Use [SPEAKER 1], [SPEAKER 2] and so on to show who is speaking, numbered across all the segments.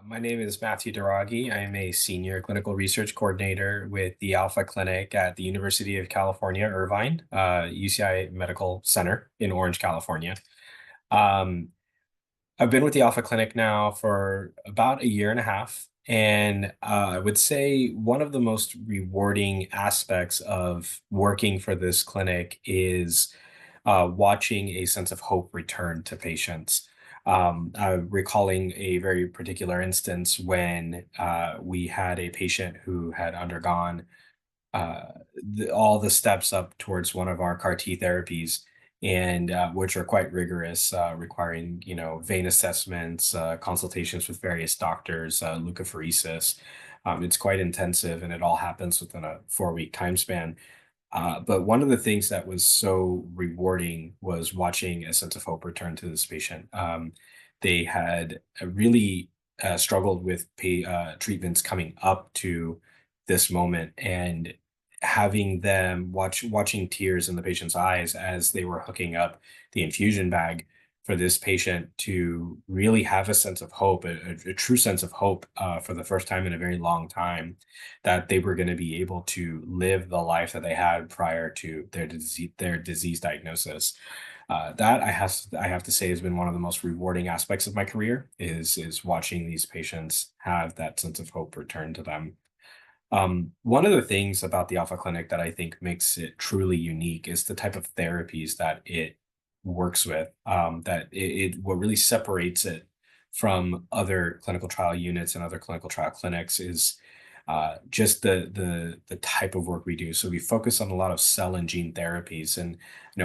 [SPEAKER 1] My name is Mathew Douraghi. I am a senior clinical research coordinator with the Alpha Clinic at the University of California, Irvine, UCI Medical Center in Orange, California. Um, I've been with the Alpha Clinic now for about a year and a half, and I would say one of the most rewarding aspects of working for this clinic is watching a sense of hope return to patients. Recalling a very particular instance when we had a patient who had undergone uh, all the steps up towards one of our CAR T therapies, and which are quite rigorous, requiring vein assessments, consultations with various doctors, leukapheresis. It's quite intensive, and it all happens within a 4-week time span. But one of the things that was so rewarding was watching a sense of hope return to this patient. They had really struggled with treatments coming up to this moment, and having them watching tears in the patient's eyes as they were hooking up the infusion bag for this patient to really have a sense of hope, a true sense of hope for the first time in a very long time, that they were going to be able to live the life that they had prior to their disease diagnosis. That I have to say has been one of the most rewarding aspects of my career is watching these patients have that sense of hope return to them. One of the things about the Alpha Clinic that I think makes it truly unique is the type of therapies that it works with. That what really separates it from other clinical trial units and other clinical trial clinics is just the type of work we do. So we focus on a lot of cell and gene therapies, and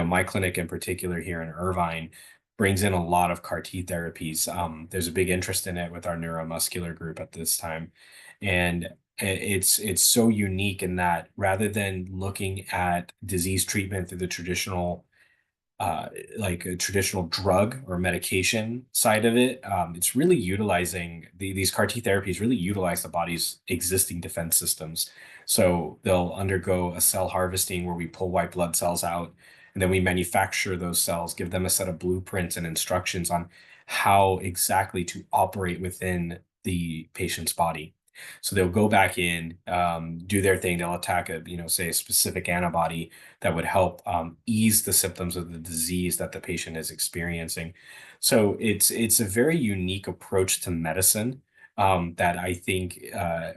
[SPEAKER 1] my clinic in particular here in Irvine brings in a lot of CAR T therapies. There's a big interest in it with our neuromuscular group at this time, and it's so unique in that rather than looking at disease treatment through the traditional like a traditional drug or medication side of it, it's really utilizing these CAR T therapies really utilize the body's existing defense systems. So they'll undergo a cell harvesting where we pull white blood cells out, and then we manufacture those cells, give them a set of blueprints and instructions on how exactly to operate within the patient's body. So they'll go back in, do their thing. They'll attack say a specific antibody that would help ease the symptoms of the disease that the patient is experiencing. So it's a very unique approach to medicine that I think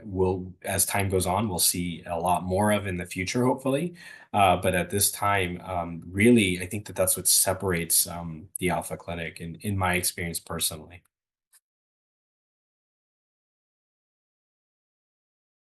[SPEAKER 1] will, as time goes on, we'll see a lot more of in the future, hopefully. But at this time, really, I think that that's what separates the Alpha Clinic, in my experience personally.